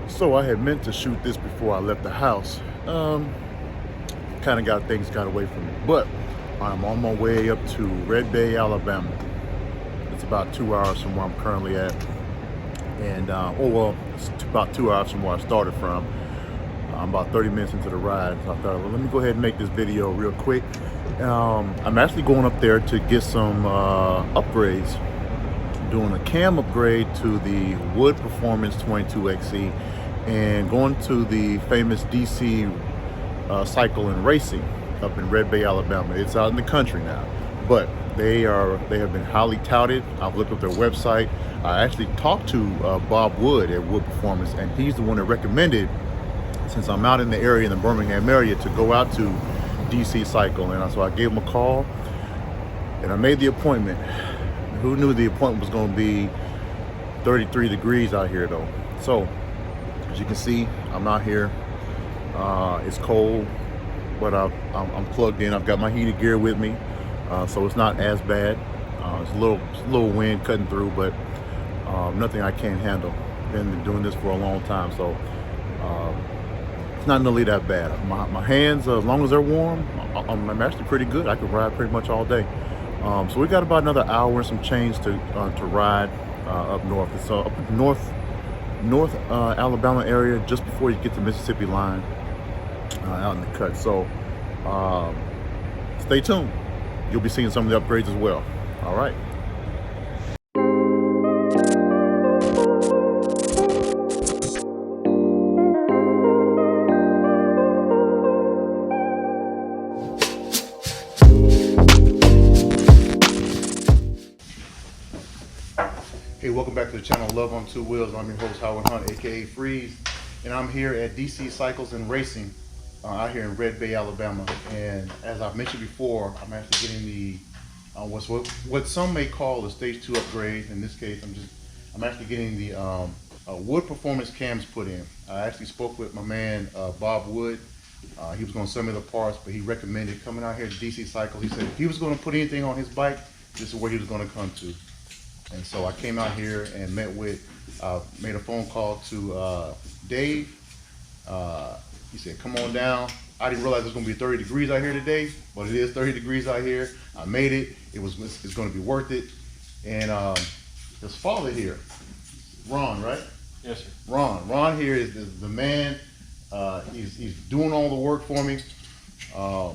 So I had meant to shoot this before I left the house. Kind of got things got away from me, but I'm on my way up to Red Bay, Alabama. It's about 2 hours from where I'm currently at, and it's about 2 hours from where I started from. I'm about 30 minutes into the ride, so I thought, well, let me go ahead and make this video real quick. I'm actually going up there to get some upgrades. Doing a cam upgrade to the Wood Performance 22XE and going to the famous DC Cycle and Racing up in Red Bay, Alabama. It's out in the country now, but they have been highly touted. I've looked up their website. I actually talked to Bob Wood at Wood Performance, and he's the one that recommended, since I'm out in the area, in the Birmingham area, to go out to DC Cycle. And so I gave him a call and I made the appointment. Who knew the appointment was going to be 33 degrees out here though? So as you can see, I'm out here. It's cold, but I'm plugged in. I've got my heated gear with me, so it's not as bad. It's a little wind cutting through, but nothing I can't handle. Been doing this for a long time, so it's not nearly that bad. My hands, as long as they're warm, I'm actually pretty good. I could ride pretty much all day. So we got about another hour and some change to ride up north. It's up north Alabama area, just before you get to Mississippi line, out in the cut. So stay tuned. You'll be seeing some of the upgrades as well. All right. Hey, welcome back to the channel Love on Two Wheels. I'm your host, Howard Hunt, aka Freeze, and I'm here at DC Cycles and Racing out here in Red Bay, Alabama. And as I've mentioned before, I'm actually getting the what some may call the Stage 2 upgrade. In this case, I'm actually getting the Wood Performance cams put in. I actually spoke with my man Bob Wood. He was going to send me the parts, but he recommended coming out here to DC Cycles. He said if he was going to put anything on his bike, this is where he was going to come to. And so I came out here and made a phone call to Dave. He said, come on down. I didn't realize it was gonna be 30 degrees out here today, but it is 30 degrees out here. I made it. It's gonna be worth it. And his father here, Ron, right? Yes, sir. Ron here is the man. He's doing all the work for me. I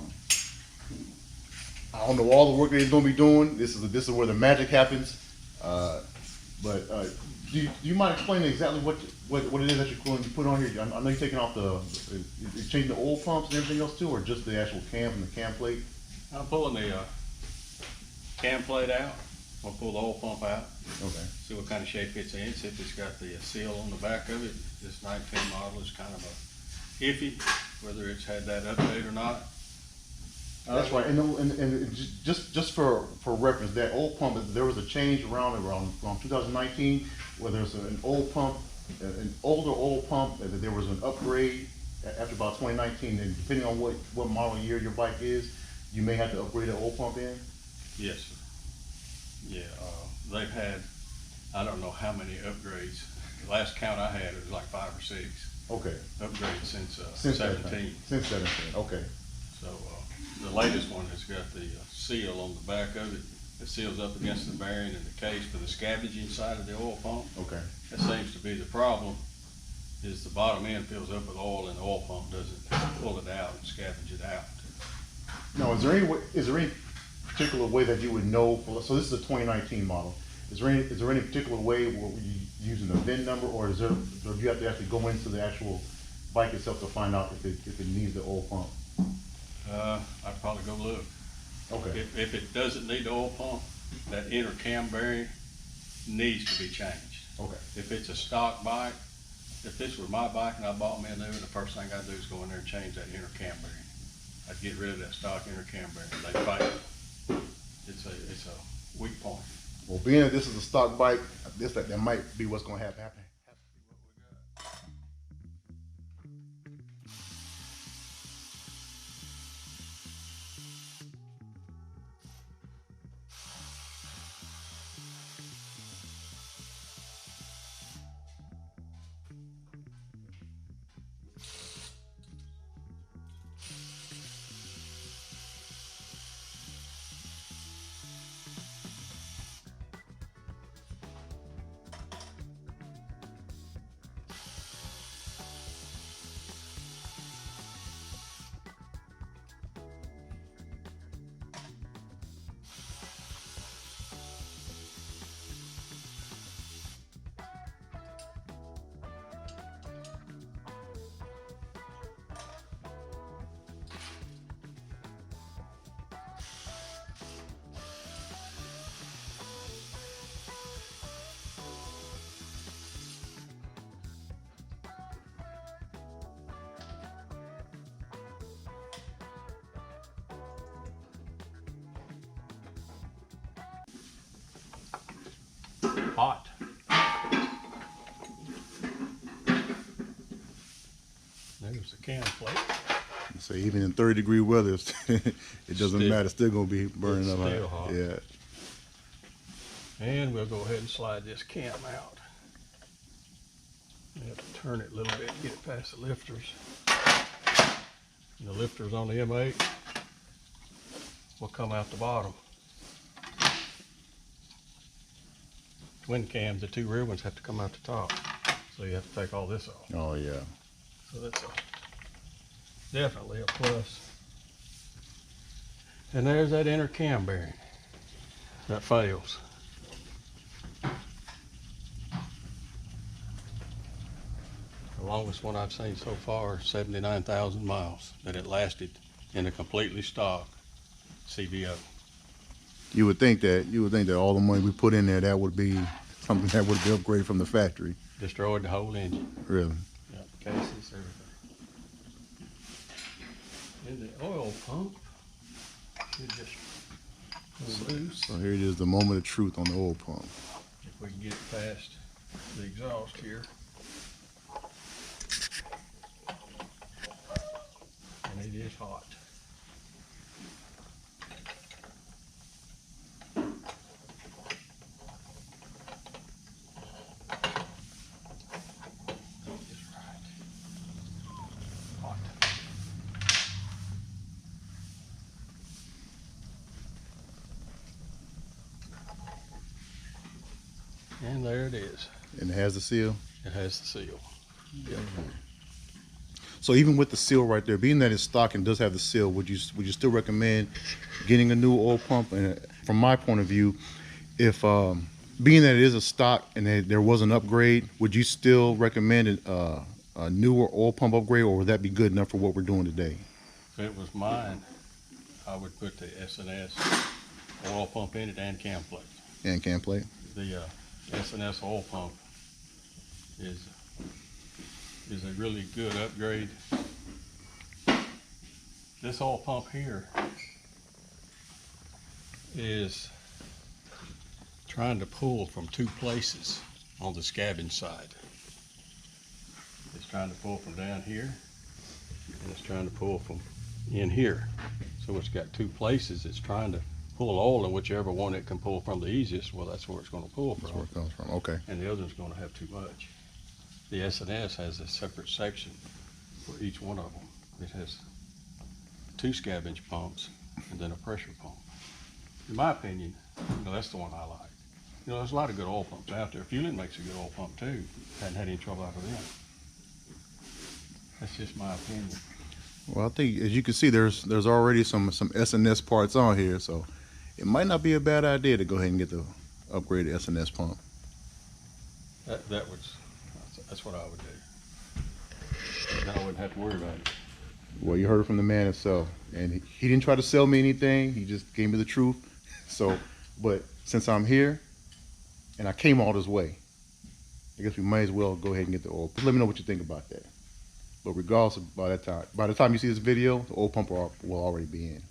don't know all the work that he's gonna be doing. This is where the magic happens. Do you mind explaining exactly what it is that you're going to put on here? I know you're taking off you're changing the oil pumps and everything else too, or just the actual cam and the cam plate? I'm pulling the cam plate out. I'll pull the oil pump out. Okay. See what kind of shape it's in. See if it's got the seal on the back of it. This 19 model is kind of a iffy, whether it's had that update or not. That's right. And just for reference, that oil pump, there was a change around 2019 where there's an oil pump, an older oil pump, that there was an upgrade after about 2019, and depending on what model year your bike is, you may have to upgrade the oil pump in. Yes, sir. Yeah, they've had, I don't know how many upgrades. The last count I had, it was like 5 or 6. Okay. Upgrades since 17. 17. Since 17. Okay. So the latest one has got the seal on the back of it. It seals up against the bearing and the case for the scavenging side of the oil pump. Okay. That seems to be the problem, is the bottom end fills up with oil and the oil pump doesn't pull it out and scavenge it out. Now, is there any particular way that you would know? So this is a 2019 model. Is there any particular way where you using a VIN number, or do you have to actually go into the actual bike itself to find out if it needs the oil pump? I'd probably go look. Okay. If it doesn't need the oil pump, that inner cam bearing needs to be changed. Okay. If it's a stock bike, if this were my bike and I bought me a new one, the first thing I'd do is go in there and change that inner cam bearing. I'd get rid of that stock inner cam bearing. They fight it. It's a weak point. Well, being that this is a stock bike, that might be what's going to happen. hot. There's the cam plate. So even in 30-degree weather, it doesn't matter. It's still gonna be burning up. Still hot. Yeah. And we'll go ahead and slide this cam out. You have to turn it a little bit to get it past the lifters. And the lifters on the M8 will come out the bottom. Twin cam, the two rear ones have to come out the top. So you have to take all this off. Oh yeah. So that's definitely a plus. And there's that inner cam bearing that fails. The longest one I've seen so far, 79,000 miles, that it lasted in a completely stock CVO. You would think that all the money we put in there, that would be something that would be upgraded from the factory. Destroyed the whole engine. Really? Yep, cases, everything. And the oil pump should just pull loose. So here it is, the moment of truth on the oil pump. If we can get it past the exhaust here. And it is hot. And there it is. And it has the seal? It has the seal. Yep. So even with the seal right there, being that it's stock and does have the seal, would you still recommend getting a new oil pump? And from my point of view, if being that it is a stock and there was an upgrade, would you still recommend a newer oil pump upgrade, or would that be good enough for what we're doing today? If it was mine, I would put the S&S oil pump in it and cam plate. And cam plate? The S&S oil pump is a really good upgrade. This oil pump here is trying to pull from two places on the scavenge side. It's trying to pull from down here, and it's trying to pull from in here. So it's got two places it's trying to pull oil, and whichever one it can pull from the easiest, well, that's where it's going to pull from. That's where it comes from, okay. And the other one's going to have too much. The S&S has a separate section for each one of them. It has two scavenge pumps and then a pressure pump. In my opinion, that's the one I like. There's a lot of good oil pumps out there. Fueling makes a good oil pump too. Hadn't had any trouble out of them. That's just my opinion. Well, I think, as you can see, there's already some S&S parts on here, so it might not be a bad idea to go ahead and get the upgraded S&S pump. That's what I would do. Then I wouldn't have to worry about it. Well, you heard it from the man himself, and he didn't try to sell me anything. He just gave me the truth. So, but since I'm here and I came all this way, I guess we might as well go ahead and get the oil. But let me know what you think about that. But regardless, by the time you see this video, the oil pump will already be in.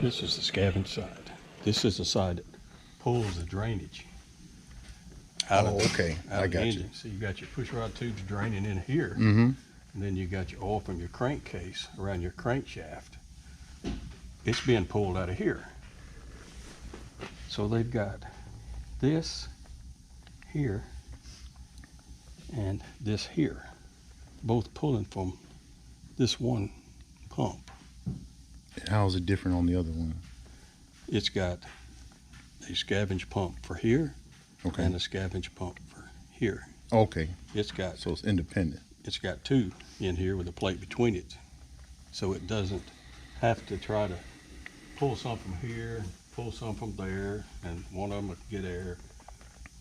This is the scavenge side. This is the side that pulls the drainage out of okay. I got engine. you. So you got your push rod tubes draining in here, Mm-hmm. and then you got your oil from your crankcase around your crankshaft. It's being pulled out of here. So they've got this here and this here, both pulling from this one pump. And how is it different on the other one? It's got a scavenge pump for here, Okay. and a scavenge pump for here. Okay. So it's independent. It's got two in here with a plate between it, so it doesn't have to try to pull some from here, pull some from there, and one of them will get air.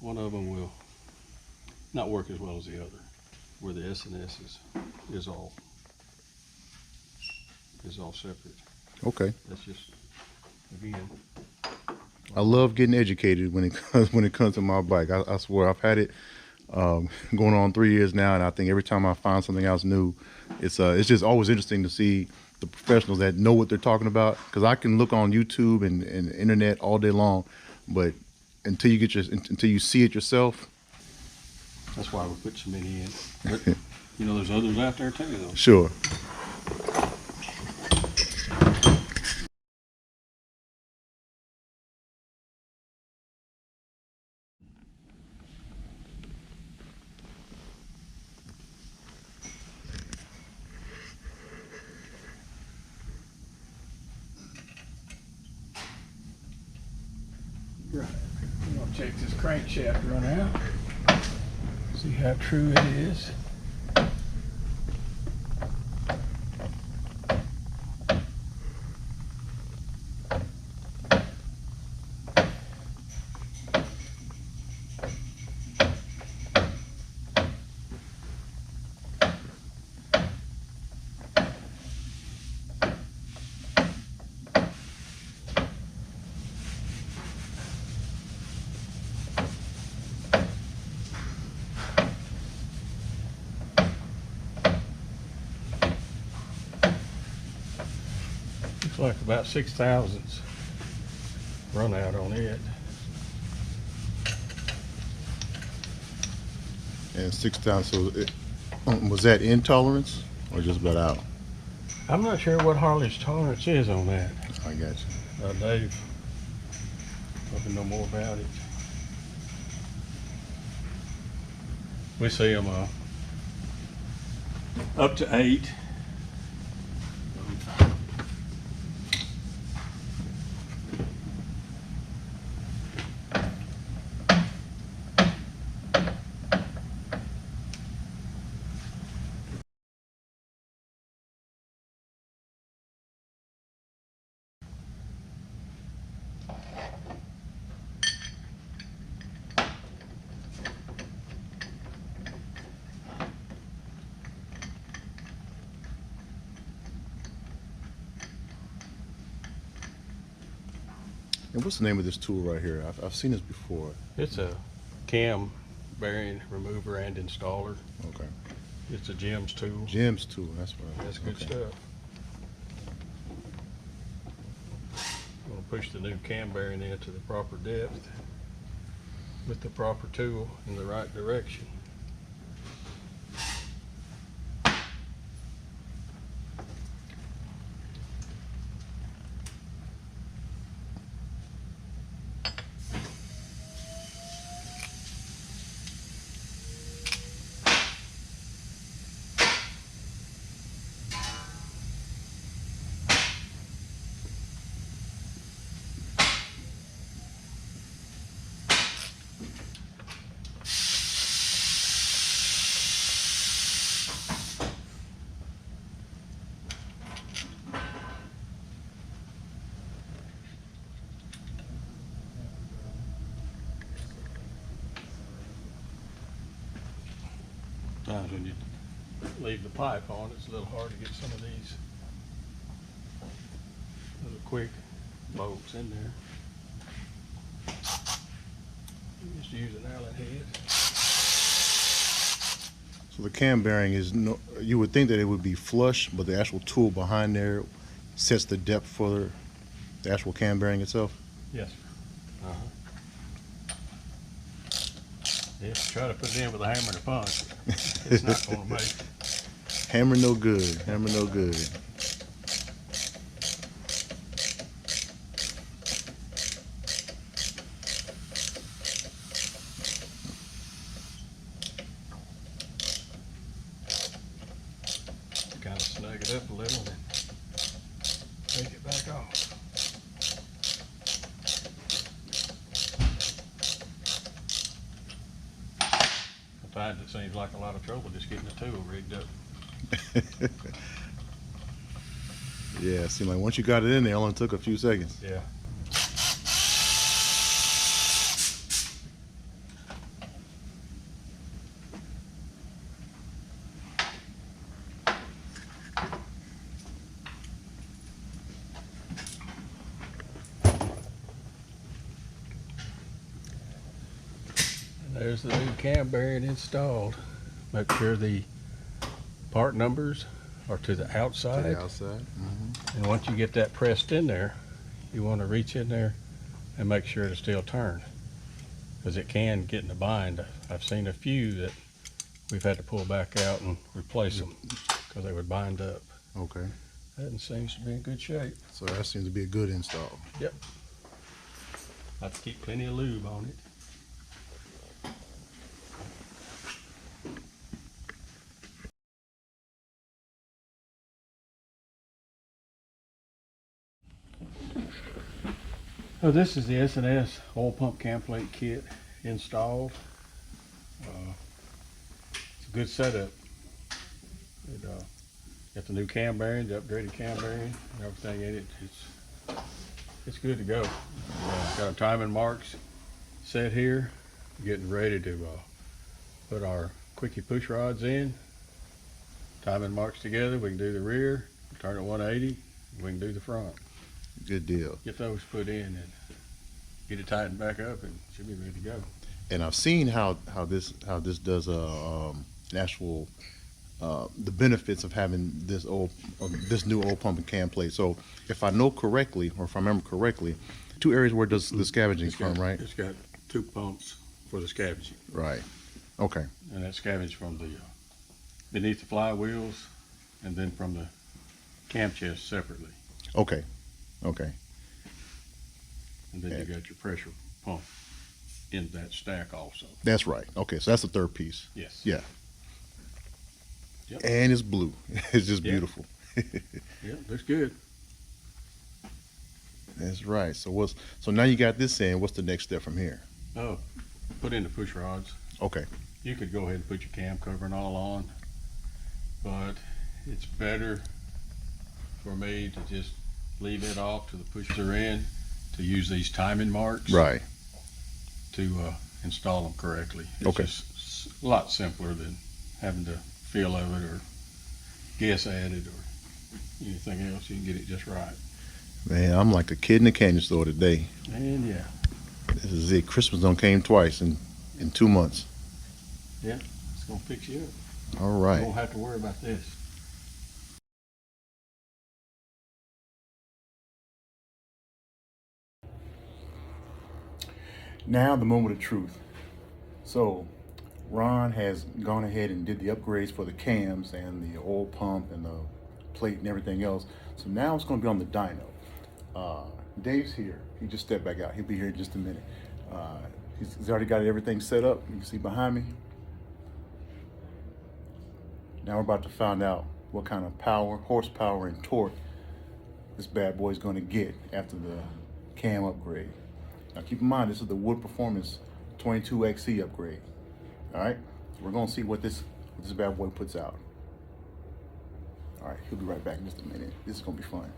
One of them will not work as well as the other, where the S&S is all separate. Okay. That's just, again, I love getting educated when it comes to my bike. I swear I've had it going on 3 years now, and I think every time I find something else new, it's just always interesting to see the professionals that know what they're talking about. Because I can look on YouTube and internet all day long, but until you see it yourself. That's why we put so many in. But, you know, there's others out there too, though. Sure. Right. We're gonna check this crankshaft run out. See how true it is. Looks like about 6 thousandths run out on it. And 6,000. So was that in tolerance or just about out? I'm not sure what Harley's tolerance is on that. I got you. Dave probably know more about it. We see them up to 8. And what's the name of this tool right here? I've seen this before. It's a cam bearing remover and installer. Okay. It's a Jim's tool. Jim's tool. That's right. That's good stuff. I'm going to push the new cam bearing into the proper depth with the proper tool in the right direction. Sometimes when you leave the pipe on, it's a little hard to get some of these little quick bolts in there. Just use an Allen head. So the cam bearing is no. You would think that it would be flush, but the actual tool behind there sets the depth for the actual cam bearing itself. Yes, sir. If you try to put it in with a hammer and a punch, it's not going to make it. Hammer no good. Hammer no good. Kind of snug it up a little and take it back off. Sometimes it seems like a lot of trouble just getting the tool rigged up. Yeah, it seemed like once you got it in there, it only took a few seconds. Yeah. There's the new cam bearing installed. Make sure the part numbers are to the outside. To the outside. Mm-hmm. And once you get that pressed in there, you want to reach in there and make sure it'll still turn. because it can get in a bind. I've seen a few that we've had to pull back out and replace them because they would bind up. Okay. That one seems to be in good shape. So that seems to be a good install. Yep. I have to keep plenty of lube on it. So this is the S&S oil pump cam plate kit installed. It's a good setup. It, got the new cam bearing, the upgraded cam bearing, and everything in it. It's good to go. Got our timing marks set here. Getting ready to put our quickie push rods in. Timing marks together. We can do the rear, turn it 180. We can do the front. Good deal. Get those put in and get it tightened back up, and it should be ready to go. And I've seen how this does an actual the benefits of having this new oil pump and cam plate. So if I know correctly, or if I remember correctly, 2 areas where does the scavenging from, right? It's got 2 pumps for the scavenging. Right. Okay. And that scavenge from the beneath the flywheels, and then from the cam chest separately. Okay. Okay. And then you got your pressure pump in that stack also. That's right. Okay, so that's the 3rd piece. Yes. Yeah. Yep. And it's blue. It's just beautiful. Yeah, looks good. That's right. So now you got this in. What's the next step from here? Oh, put in the push rods. Okay. You could go ahead and put your cam cover and all on, but it's better for me to just leave it off till the pushes are in, to use these timing marks. Right. To install them correctly. It's Okay. just a lot simpler than having to feel of it or guess at it or anything else. You can get it just right. Man, I'm like a kid in the candy store today. And yeah. This is it. Christmas done came twice in 2 months. Yeah, it's gonna fix you up. All You right. won't have to worry about this. Now the moment of truth. So Ron has gone ahead and did the upgrades for the cams and the oil pump and the plate and everything else. So now it's going to be on the dyno. Dave's here. He just stepped back out. He'll be here in just a minute. He's already got everything set up. You can see behind me. Now we're about to find out what kind of power, horsepower, and torque this bad boy is going to get after the cam upgrade. Now keep in mind, this is the Wood Performance 22XE upgrade. All right, so we're gonna see what this bad boy puts out. All right, he'll be right back in just a minute. This is gonna be fun.